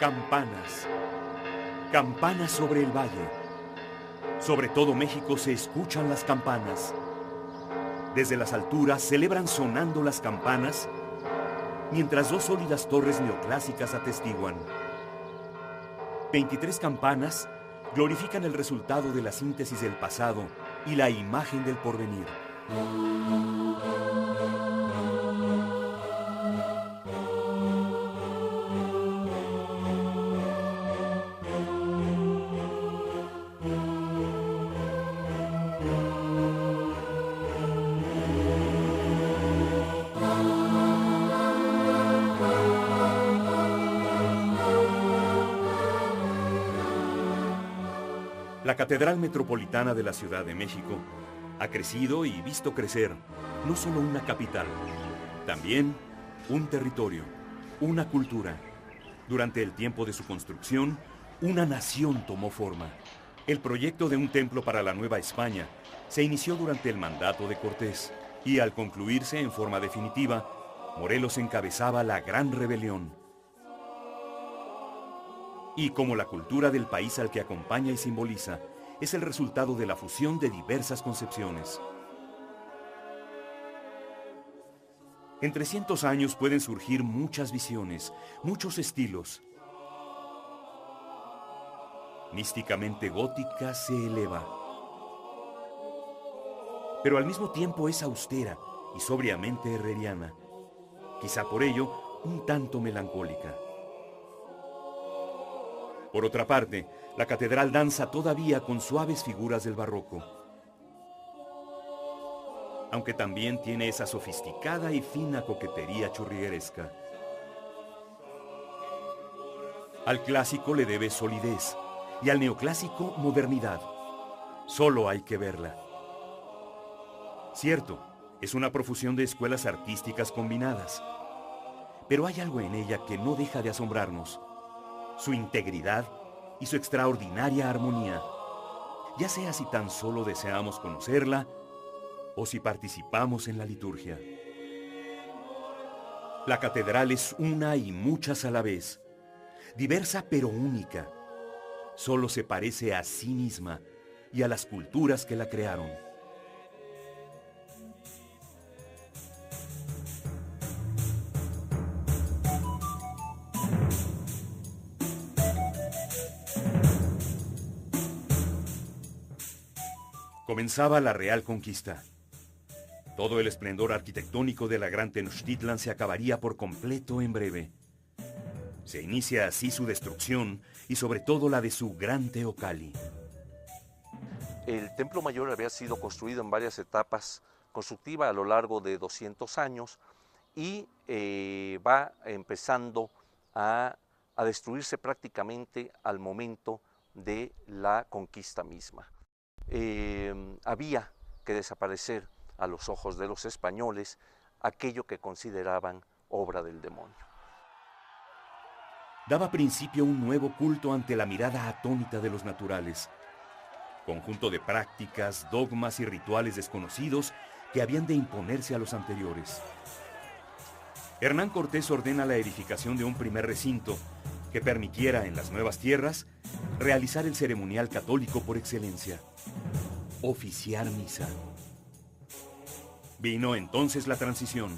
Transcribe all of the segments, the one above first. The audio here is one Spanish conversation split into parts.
Campanas. Campanas sobre el valle. Sobre todo México se escuchan las campanas. Desde las alturas celebran sonando las campanas, mientras dos sólidas torres neoclásicas atestiguan. 23 campanas glorifican el resultado de la síntesis del pasado y la imagen del porvenir. La Catedral Metropolitana de la Ciudad de México ha crecido y visto crecer no solo una capital, también un territorio, una cultura. Durante el tiempo de su construcción, una nación tomó forma. El proyecto de un templo para la Nueva España se inició durante el mandato de Cortés y al concluirse en forma definitiva, Morelos encabezaba la Gran Rebelión. Y como la cultura del país al que acompaña y simboliza es el resultado de la fusión de diversas concepciones. En 300 años pueden surgir muchas visiones, muchos estilos. Místicamente gótica se eleva, pero al mismo tiempo es austera y sobriamente herreriana, quizá por ello un tanto melancólica. Por otra parte, la catedral danza todavía con suaves figuras del barroco, aunque también tiene esa sofisticada y fina coquetería churrigueresca. Al clásico le debe solidez y al neoclásico modernidad. Solo hay que verla. Cierto, es una profusión de escuelas artísticas combinadas, pero hay algo en ella que no deja de asombrarnos: su integridad y su extraordinaria armonía, ya sea si tan solo deseamos conocerla o si participamos en la liturgia. La catedral es una y muchas a la vez, diversa pero única. Solo se parece a sí misma y a las culturas que la crearon. Comenzaba la Real Conquista. Todo el esplendor arquitectónico de la Gran Tenochtitlan se acabaría por completo en breve. Se inicia así su destrucción y sobre todo la de su Gran Teocalli. El Templo Mayor había sido construido en varias etapas constructivas a lo largo de 200 años y va empezando a destruirse prácticamente al momento de la conquista misma. Había que desaparecer a los ojos de los españoles aquello que consideraban obra del demonio. Daba principio un nuevo culto ante la mirada atónita de los naturales. Conjunto de prácticas, dogmas y rituales desconocidos que habían de imponerse a los anteriores. Hernán Cortés ordena la edificación de un primer recinto que permitiera en las nuevas tierras realizar el ceremonial católico por excelencia: oficiar misa. Vino entonces la transición.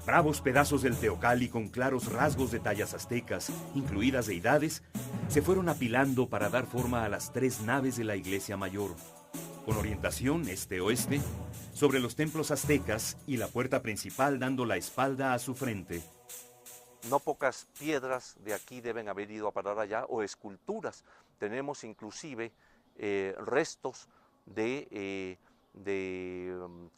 Bravos pedazos del Teocalli con claros rasgos de tallas aztecas, incluidas deidades, se fueron apilando para dar forma a las 3 naves de la iglesia mayor, con orientación este-oeste, sobre los templos aztecas y la puerta principal dando la espalda a su frente. No pocas piedras de aquí deben haber ido a parar allá, o esculturas. Tenemos inclusive restos de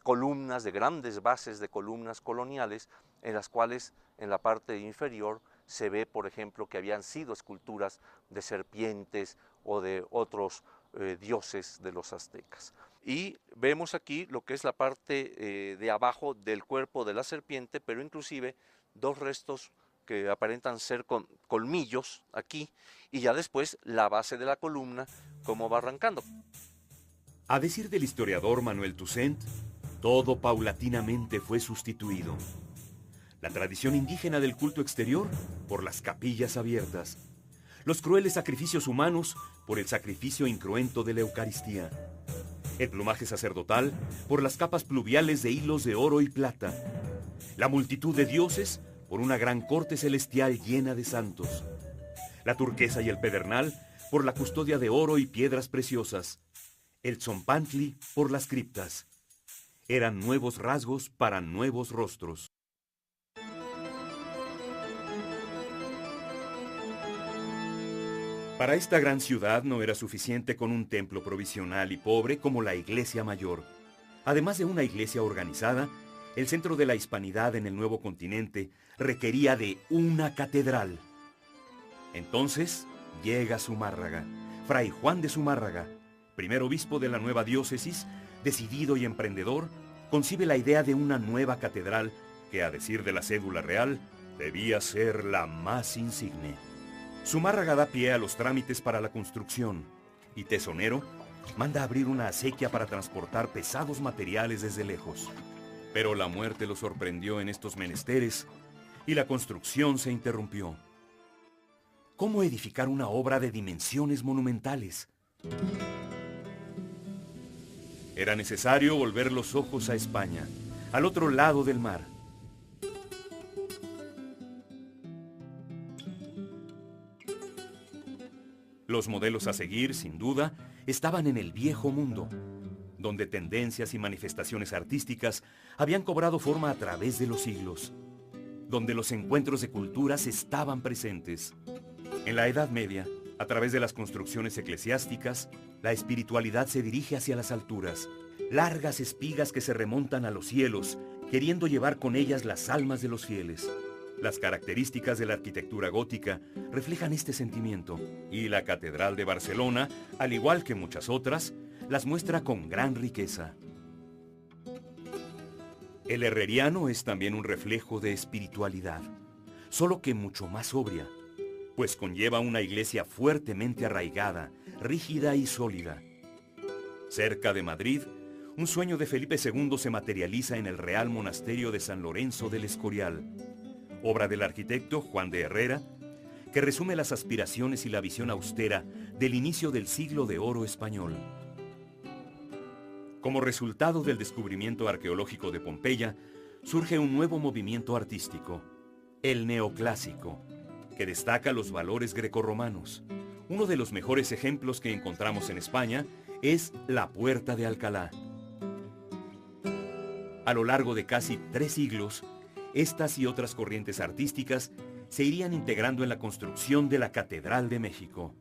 columnas, de grandes bases de columnas coloniales, en las cuales en la parte inferior se ve, por ejemplo, que habían sido esculturas de serpientes o de otros dioses de los aztecas. Y vemos aquí lo que es la parte de abajo del cuerpo de la serpiente, pero inclusive 2 restos que aparentan ser con colmillos aquí, y ya después la base de la columna, cómo va arrancando. A decir del historiador Manuel Toussaint, todo paulatinamente fue sustituido. La tradición indígena del culto exterior por las capillas abiertas. Los crueles sacrificios humanos por el sacrificio incruento de la Eucaristía. El plumaje sacerdotal por las capas pluviales de hilos de oro y plata. La multitud de dioses por una gran corte celestial llena de santos. La turquesa y el pedernal por la custodia de oro y piedras preciosas. El tzompantli por las criptas. Eran nuevos rasgos para nuevos rostros. Para esta gran ciudad no era suficiente con un templo provisional y pobre como la iglesia mayor. Además de una iglesia organizada, el centro de la hispanidad en el nuevo continente requería de una catedral. Entonces llega Zumárraga, Fray Juan de Zumárraga, primer obispo de la nueva diócesis, decidido y emprendedor, concibe la idea de una nueva catedral que, a decir de la cédula real, debía ser la más insigne. Zumárraga da pie a los trámites para la construcción y, tesonero, manda abrir una acequia para transportar pesados materiales desde lejos. Pero la muerte lo sorprendió en estos menesteres y la construcción se interrumpió. ¿Cómo edificar una obra de dimensiones monumentales? Era necesario volver los ojos a España, al otro lado del mar. Los modelos a seguir, sin duda, estaban en el viejo mundo, donde tendencias y manifestaciones artísticas habían cobrado forma a través de los siglos, donde los encuentros de culturas estaban presentes. En la Edad Media, a través de las construcciones eclesiásticas, la espiritualidad se dirige hacia las alturas, largas espigas que se remontan a los cielos, queriendo llevar con ellas las almas de los fieles. Las características de la arquitectura gótica reflejan este sentimiento, y la Catedral de Barcelona, al igual que muchas otras, las muestra con gran riqueza. El herreriano es también un reflejo de espiritualidad, solo que mucho más sobria, pues conlleva una iglesia fuertemente arraigada, rígida y sólida. Cerca de Madrid, un sueño de Felipe II se materializa en el Real Monasterio de San Lorenzo del Escorial, obra del arquitecto Juan de Herrera, que resume las aspiraciones y la visión austera del inicio del siglo de oro español. Como resultado del descubrimiento arqueológico de Pompeya, surge un nuevo movimiento artístico, el neoclásico, que destaca los valores grecorromanos. Uno de los mejores ejemplos que encontramos en España es la Puerta de Alcalá. A lo largo de casi 3 siglos, estas y otras corrientes artísticas se irían integrando en la construcción de la Catedral de México.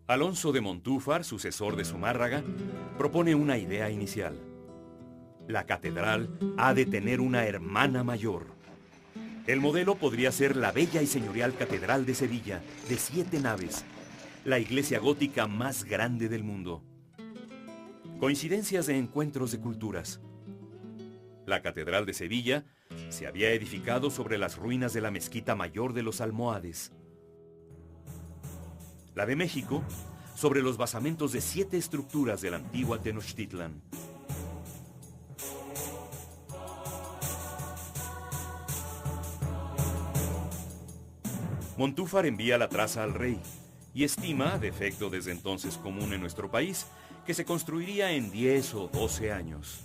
Alonso de Montúfar, sucesor de Zumárraga, propone una idea inicial. La catedral ha de tener una hermana mayor. El modelo podría ser la bella y señorial Catedral de Sevilla, de 7 naves, la iglesia gótica más grande del mundo. Coincidencias de encuentros de culturas. La Catedral de Sevilla se había edificado sobre las ruinas de la Mezquita Mayor de los Almohades. La de México, sobre los basamentos de 7 estructuras de la antigua Tenochtitlan. Montúfar envía la traza al rey y estima, defecto desde entonces común en nuestro país, que se construiría en 10 o 12 años.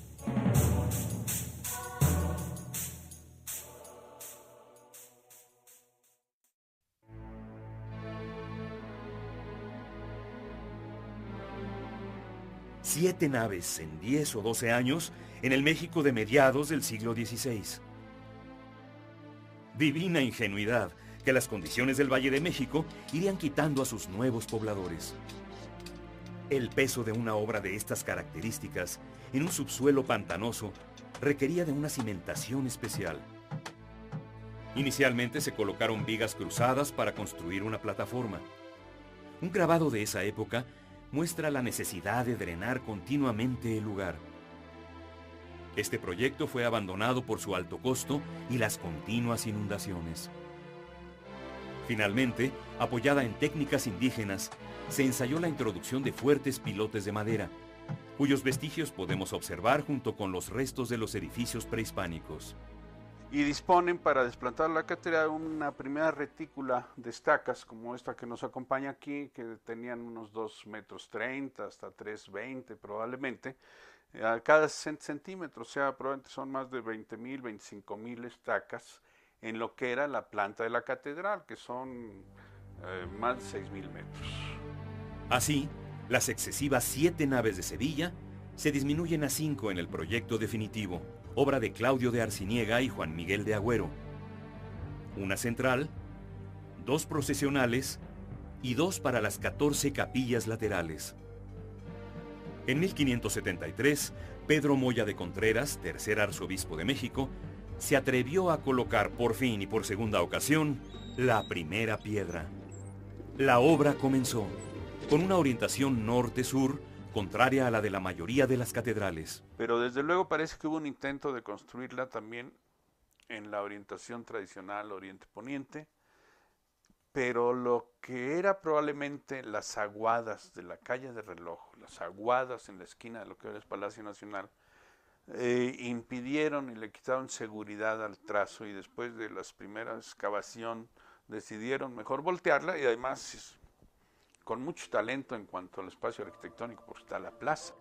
Siete naves en 10 o 12 años en el México de mediados del siglo XVI. Divina ingenuidad que las condiciones del Valle de México irían quitando a sus nuevos pobladores. El peso de una obra de estas características en un subsuelo pantanoso requería de una cimentación especial. Inicialmente se colocaron vigas cruzadas para construir una plataforma. Un grabado de esa época muestra la necesidad de drenar continuamente el lugar. Este proyecto fue abandonado por su alto costo y las continuas inundaciones. Finalmente, apoyada en técnicas indígenas, se ensayó la introducción de fuertes pilotes de madera, cuyos vestigios podemos observar junto con los restos de los edificios prehispánicos. Y disponen para desplantar la catedral una primera retícula de estacas, como esta que nos acompaña aquí, que tenían unos 2,30 metros hasta 3,20 probablemente, a cada 60 centímetros, o sea, probablemente son más de 20,000, 25,000 estacas en lo que era la planta de la catedral, que son más de 6,000 metros. Así, las excesivas 7 naves de Sevilla se disminuyen a 5 en el proyecto definitivo, obra de Claudio de Arciniega y Juan Miguel de Agüero. Una central, 2 procesionales y 2 para las 14 capillas laterales. En 1573, Pedro Moya de Contreras, tercer arzobispo de México, se atrevió a colocar por fin y por segunda ocasión la primera piedra. La obra comenzó con una orientación norte-sur, contraria a la de la mayoría de las catedrales. Pero desde luego parece que hubo un intento de construirla también en la orientación tradicional oriente-poniente, pero lo que era probablemente las aguadas de la calle de Reloj, las aguadas en la esquina de lo que ahora es Palacio Nacional, impidieron y le quitaron seguridad al trazo, y después de las primeras excavación decidieron mejor voltearla, y además con mucho talento en cuanto al espacio arquitectónico, porque está la plaza.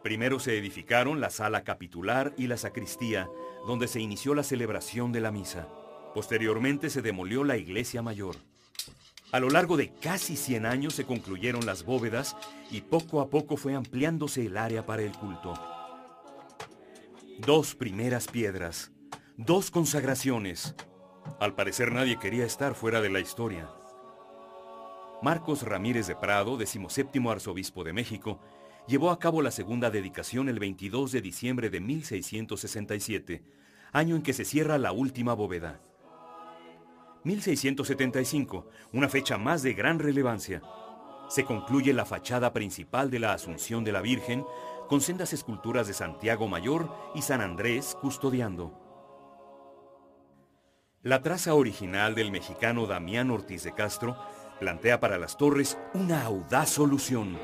Primero se edificaron la sala capitular y la sacristía, donde se inició la celebración de la misa. Posteriormente se demolió la iglesia mayor. A lo largo de casi 100 años se concluyeron las bóvedas y poco a poco fue ampliándose el área para el culto. 2 primeras piedras, 2 consagraciones. Al parecer nadie quería estar fuera de la historia. Marcos Ramírez de Prado, 17º arzobispo de México, llevó a cabo la segunda dedicación el 22 de diciembre de 1667, año en que se cierra la última bóveda. 1675, una fecha más de gran relevancia. Se concluye la fachada principal de la Asunción de la Virgen, con sendas esculturas de Santiago Mayor y San Andrés custodiando. La traza original del mexicano Damián Ortiz de Castro plantea para las torres una audaz solución,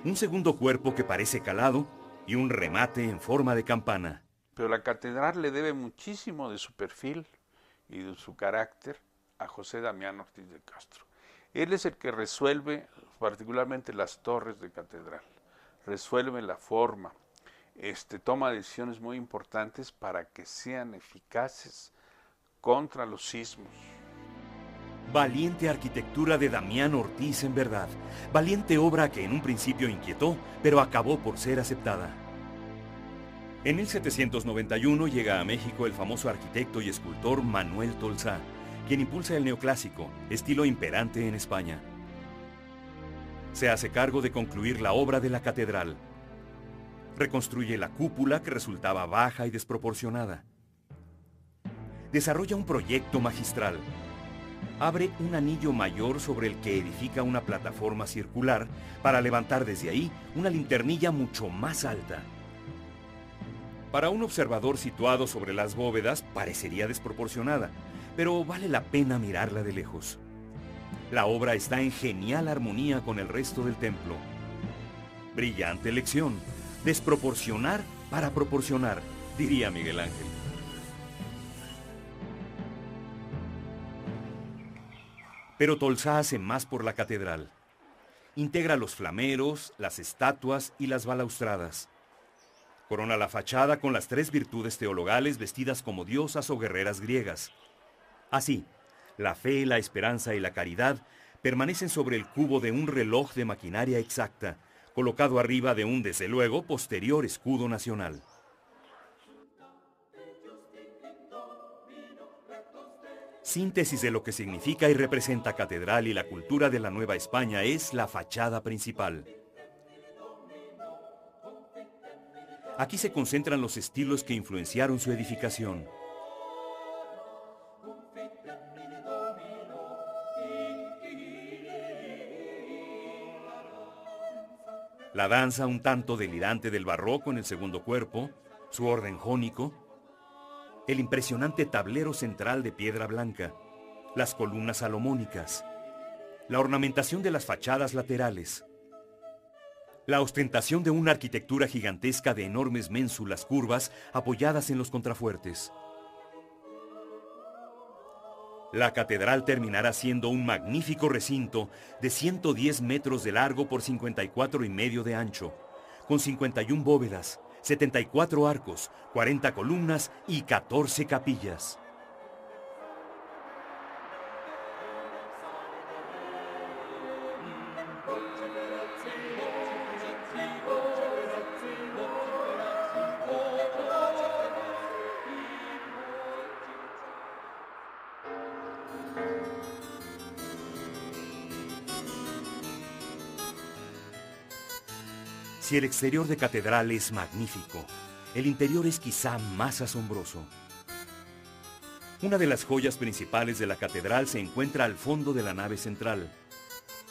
un segundo cuerpo que parece calado y un remate en forma de campana. Pero la catedral le debe muchísimo de su perfil y de su carácter a José Damián Ortiz de Castro. Él es el que resuelve particularmente las torres de catedral, resuelve la forma, toma decisiones muy importantes para que sean eficaces contra los sismos. Valiente arquitectura de Damián Ortiz en verdad, valiente obra que en un principio inquietó, pero acabó por ser aceptada. En 1791 llega a México el famoso arquitecto y escultor Manuel Tolsá, quien impulsa el neoclásico, estilo imperante en España. Se hace cargo de concluir la obra de la catedral. Reconstruye la cúpula, que resultaba baja y desproporcionada. Desarrolla un proyecto magistral. Abre un anillo mayor sobre el que edifica una plataforma circular para levantar desde ahí una linternilla mucho más alta. Para un observador situado sobre las bóvedas parecería desproporcionada, pero vale la pena mirarla de lejos. La obra está en genial armonía con el resto del templo. Brillante lección, desproporcionar para proporcionar, diría Miguel Ángel. Pero Tolsá hace más por la catedral. Integra los flameros, las estatuas y las balaustradas. Corona la fachada con las 3 virtudes teologales vestidas como diosas o guerreras griegas. Así, la fe, la esperanza y la caridad permanecen sobre el cubo de un reloj de maquinaria exacta, colocado arriba de un, desde luego, posterior escudo nacional. Síntesis de lo que significa y representa catedral y la cultura de la Nueva España es la fachada principal. Aquí se concentran los estilos que influenciaron su edificación. La danza un tanto delirante del barroco en el segundo cuerpo, su orden jónico, el impresionante tablero central de piedra blanca, las columnas salomónicas, la ornamentación de las fachadas laterales. La ostentación de una arquitectura gigantesca de enormes ménsulas curvas apoyadas en los contrafuertes. La catedral terminará siendo un magnífico recinto de 110 metros de largo por 54,5 de ancho, con 51 bóvedas, 74 arcos, 40 columnas y 14 capillas. Si el exterior de catedral es magnífico, el interior es quizá más asombroso. Una de las joyas principales de la catedral se encuentra al fondo de la nave central.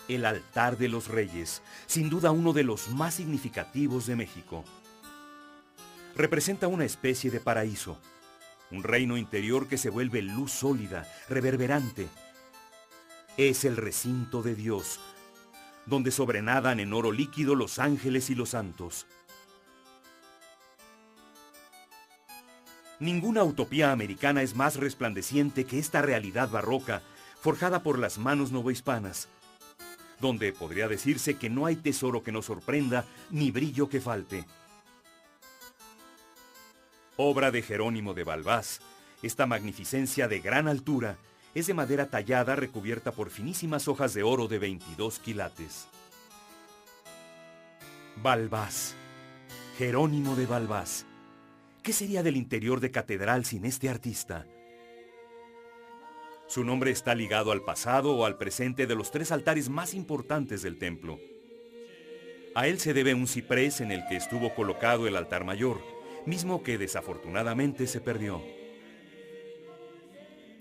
El altar de los reyes, sin duda uno de los más significativos de México. Representa una especie de paraíso, un reino interior que se vuelve luz sólida, reverberante. Es el recinto de Dios, donde sobrenadan en oro líquido los ángeles y los santos. Ninguna utopía americana es más resplandeciente que esta realidad barroca, forjada por las manos novohispanas, donde podría decirse que no hay tesoro que nos sorprenda, ni brillo que falte. Obra de Jerónimo de Balbás, esta magnificencia de gran altura es de madera tallada recubierta por finísimas hojas de oro de 22 quilates. Balbás, Jerónimo de Balbás. ¿Qué sería del interior de catedral sin este artista? Su nombre está ligado al pasado o al presente de los 3 altares más importantes del templo. A él se debe un ciprés en el que estuvo colocado el altar mayor, mismo que desafortunadamente se perdió.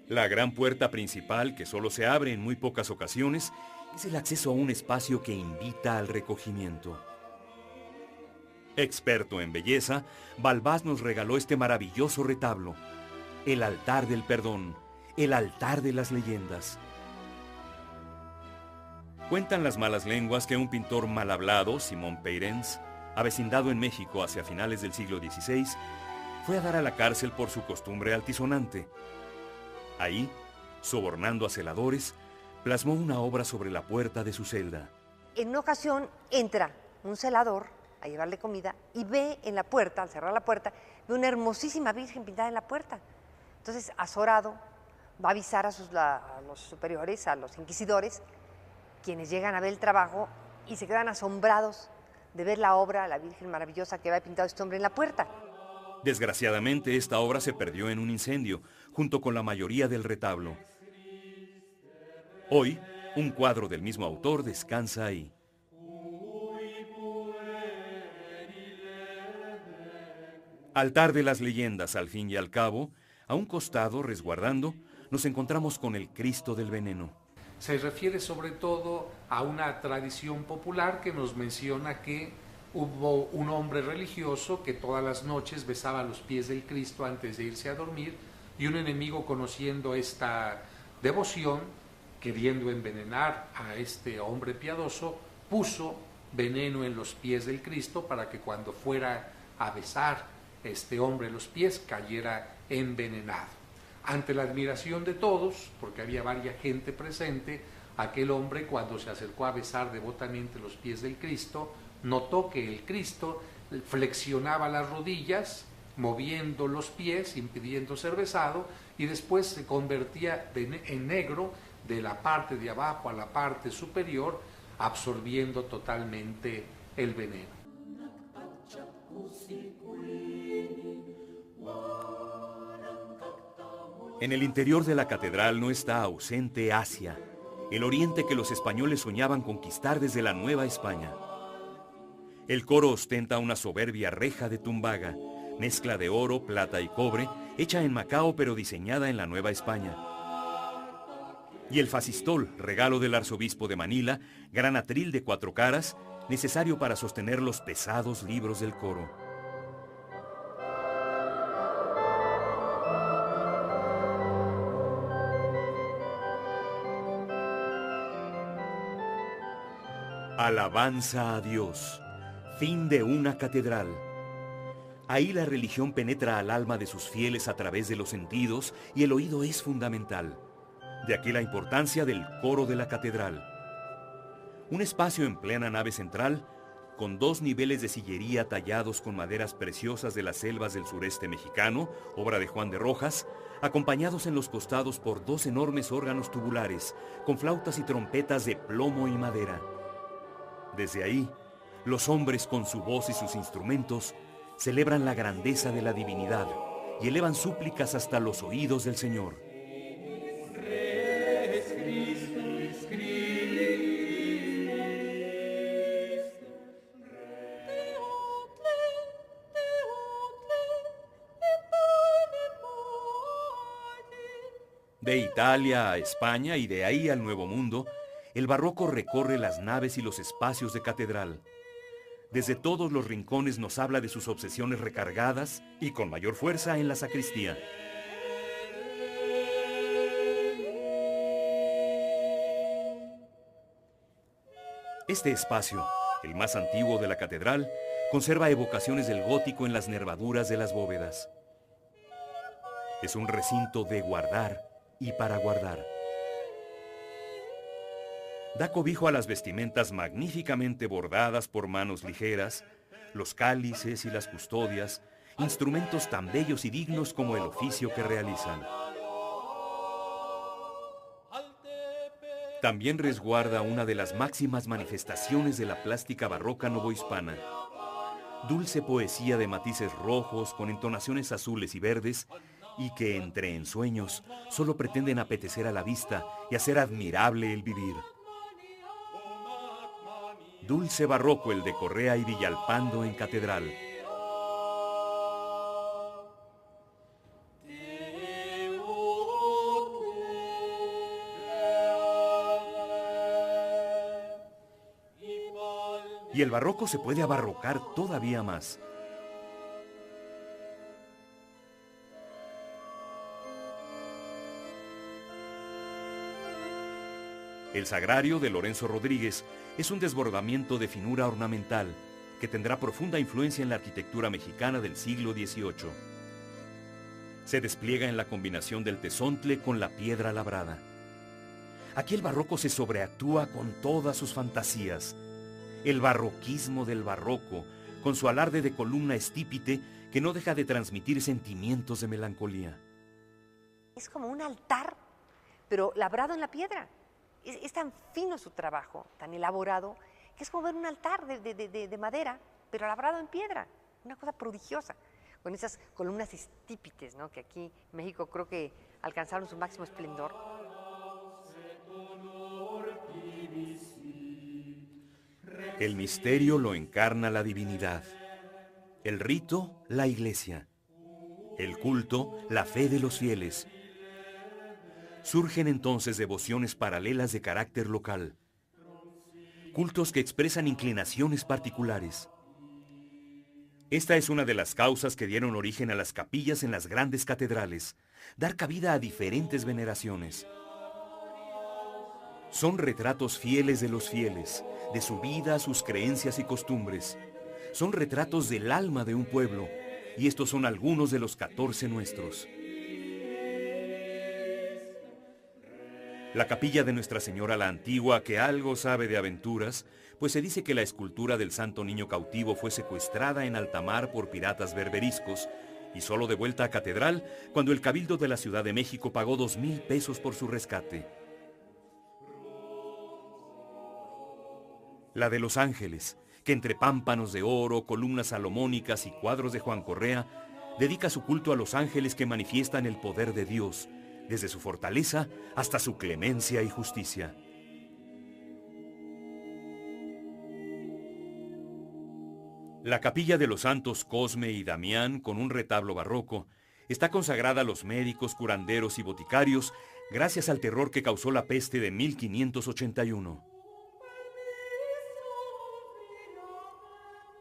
La gran puerta principal, que solo se abre en muy pocas ocasiones, es el acceso a un espacio que invita al recogimiento. Experto en belleza, Balbás nos regaló este maravilloso retablo, el altar del perdón, el altar de las leyendas. Cuentan las malas lenguas que un pintor mal hablado, Simón Peirens, avecindado en México hacia finales del siglo XVI, fue a dar a la cárcel por su costumbre altisonante. Ahí, sobornando a celadores, plasmó una obra sobre la puerta de su celda. En una ocasión entra un celador a llevarle comida y ve en la puerta, al cerrar la puerta, ve una hermosísima virgen pintada en la puerta. Entonces, azorado, va a avisar a los superiores, a los inquisidores, quienes llegan a ver el trabajo y se quedan asombrados de ver la obra, la Virgen maravillosa que había pintado este hombre en la puerta. Desgraciadamente, esta obra se perdió en un incendio, junto con la mayoría del retablo. Hoy, un cuadro del mismo autor descansa ahí. Altar de las leyendas, al fin y al cabo, a un costado, resguardando, nos encontramos con el Cristo del Veneno. Se refiere sobre todo a una tradición popular que nos menciona que hubo un hombre religioso que todas las noches besaba los pies del Cristo antes de irse a dormir, y un enemigo, conociendo esta devoción, queriendo envenenar a este hombre piadoso, puso veneno en los pies del Cristo para que cuando fuera a besar este hombre los pies cayera envenenado. Ante la admiración de todos, porque había varias gente presente, aquel hombre, cuando se acercó a besar devotamente los pies del Cristo, notó que el Cristo flexionaba las rodillas, moviendo los pies, impidiendo ser besado, y después se convertía en negro de la parte de abajo a la parte superior, absorbiendo totalmente el veneno. En el interior de la catedral no está ausente Asia, el oriente que los españoles soñaban conquistar desde la Nueva España. El coro ostenta una soberbia reja de tumbaga, mezcla de oro, plata y cobre, hecha en Macao pero diseñada en la Nueva España. Y el facistol, regalo del arzobispo de Manila, gran atril de 4 caras, necesario para sostener los pesados libros del coro. Alabanza a Dios, Fin de una catedral. Ahí la religión penetra al alma de sus fieles a través de los sentidos y el oído es fundamental. De aquí la importancia del coro de la catedral. Un espacio en plena nave central, con 2 niveles de sillería tallados con maderas preciosas de las selvas del sureste mexicano, obra de Juan de Rojas, acompañados en los costados por 2 enormes órganos tubulares, con flautas y trompetas de plomo y madera. Desde ahí, los hombres con su voz y sus instrumentos celebran la grandeza de la divinidad y elevan súplicas hasta los oídos del Señor. De Italia a España y de ahí al Nuevo Mundo, el barroco recorre las naves y los espacios de catedral. Desde todos los rincones nos habla de sus obsesiones recargadas y con mayor fuerza en la sacristía. Este espacio, el más antiguo de la catedral, conserva evocaciones del gótico en las nervaduras de las bóvedas. Es un recinto de guardar y para guardar. Da cobijo a las vestimentas magníficamente bordadas por manos ligeras, los cálices y las custodias, instrumentos tan bellos y dignos como el oficio que realizan. También resguarda una de las máximas manifestaciones de la plástica barroca novohispana. Dulce poesía de matices rojos con entonaciones azules y verdes, y que entre ensueños solo pretenden apetecer a la vista y hacer admirable el vivir. Dulce barroco el de Correa y Villalpando en catedral. Y el barroco se puede abarrocar todavía más. El Sagrario de Lorenzo Rodríguez es un desbordamiento de finura ornamental que tendrá profunda influencia en la arquitectura mexicana del siglo XVIII. Se despliega en la combinación del tesontle con la piedra labrada. Aquí el barroco se sobreactúa con todas sus fantasías. El barroquismo del barroco, con su alarde de columna estípite que no deja de transmitir sentimientos de melancolía. Es como un altar, pero labrado en la piedra. Es tan fino su trabajo, tan elaborado, que es como ver un altar de madera, pero labrado en piedra. Una cosa prodigiosa, con esas columnas estípites, ¿no? Que aquí en México creo que alcanzaron su máximo esplendor. El misterio lo encarna la divinidad. El rito, la iglesia. El culto, la fe de los fieles. Surgen entonces devociones paralelas de carácter local, cultos que expresan inclinaciones particulares. Esta es una de las causas que dieron origen a las capillas en las grandes catedrales, dar cabida a diferentes veneraciones. Son retratos fieles de los fieles, de su vida, sus creencias y costumbres. Son retratos del alma de un pueblo, y estos son algunos de los 14 nuestros. La capilla de Nuestra Señora la Antigua, que algo sabe de aventuras, pues se dice que la escultura del Santo Niño cautivo fue secuestrada en alta mar por piratas berberiscos y solo de vuelta a catedral cuando el Cabildo de la Ciudad de México pagó 2,000 pesos por su rescate. La de Los Ángeles, que entre pámpanos de oro, columnas salomónicas y cuadros de Juan Correa, dedica su culto a los ángeles que manifiestan el poder de Dios, desde su fortaleza hasta su clemencia y justicia. La capilla de los santos Cosme y Damián, con un retablo barroco, está consagrada a los médicos, curanderos y boticarios gracias al terror que causó la peste de 1581.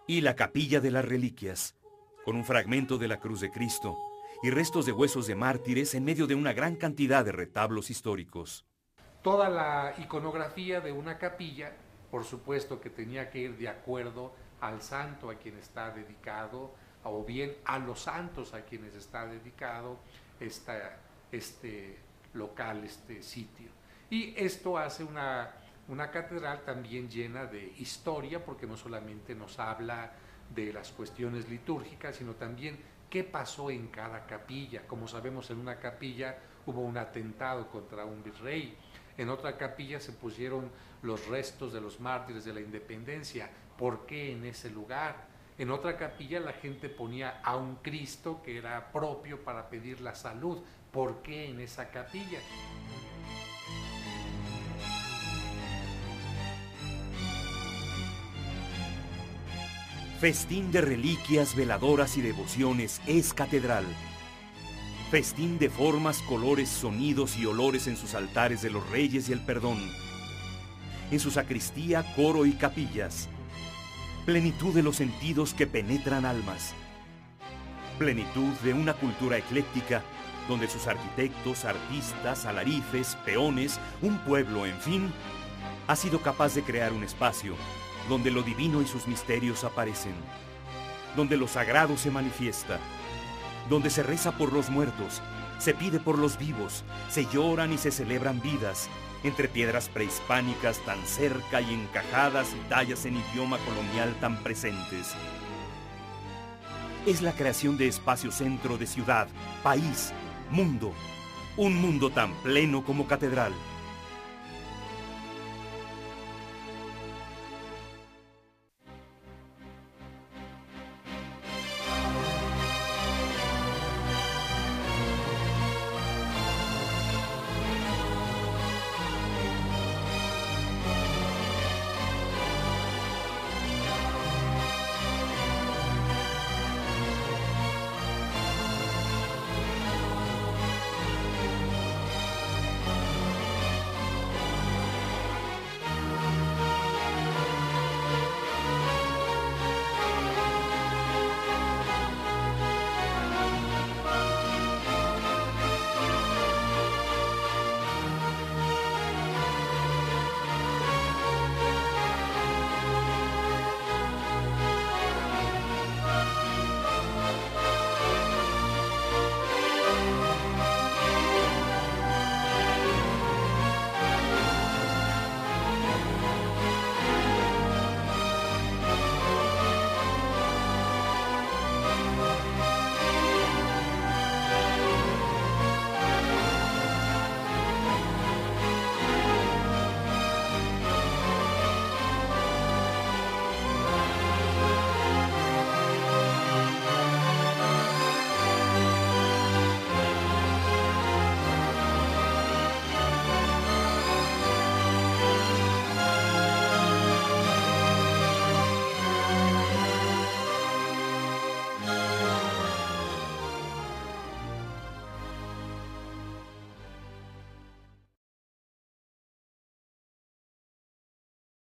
Y la capilla de las reliquias, con un fragmento de la cruz de Cristo y restos de huesos de mártires en medio de una gran cantidad de retablos históricos. Toda la iconografía de una capilla, por supuesto que tenía que ir de acuerdo al santo a quien está dedicado, o bien a los santos a quienes está dedicado este local, este sitio. Y esto hace una catedral también llena de historia, porque no solamente nos habla de las cuestiones litúrgicas, sino también qué pasó en cada capilla. Como sabemos, en una capilla hubo un atentado contra un virrey, en otra capilla se pusieron los restos de los mártires de la independencia. ¿Por qué en ese lugar? En otra capilla la gente ponía a un Cristo que era propio para pedir la salud. ¿Por qué en esa capilla? Festín de reliquias, veladoras y devociones es catedral. Festín de formas, colores, sonidos y olores en sus altares de los reyes y el perdón. En su sacristía, coro y capillas. Plenitud de los sentidos que penetran almas. Plenitud de una cultura ecléctica donde sus arquitectos, artistas, alarifes, peones, un pueblo, en fin, ha sido capaz de crear un espacio donde lo divino y sus misterios aparecen, donde lo sagrado se manifiesta, donde se reza por los muertos, se pide por los vivos, se lloran y se celebran vidas, entre piedras prehispánicas tan cerca y encajadas y tallas en idioma colonial tan presentes. Es la creación de espacio centro de ciudad, país, mundo, un mundo tan pleno como catedral.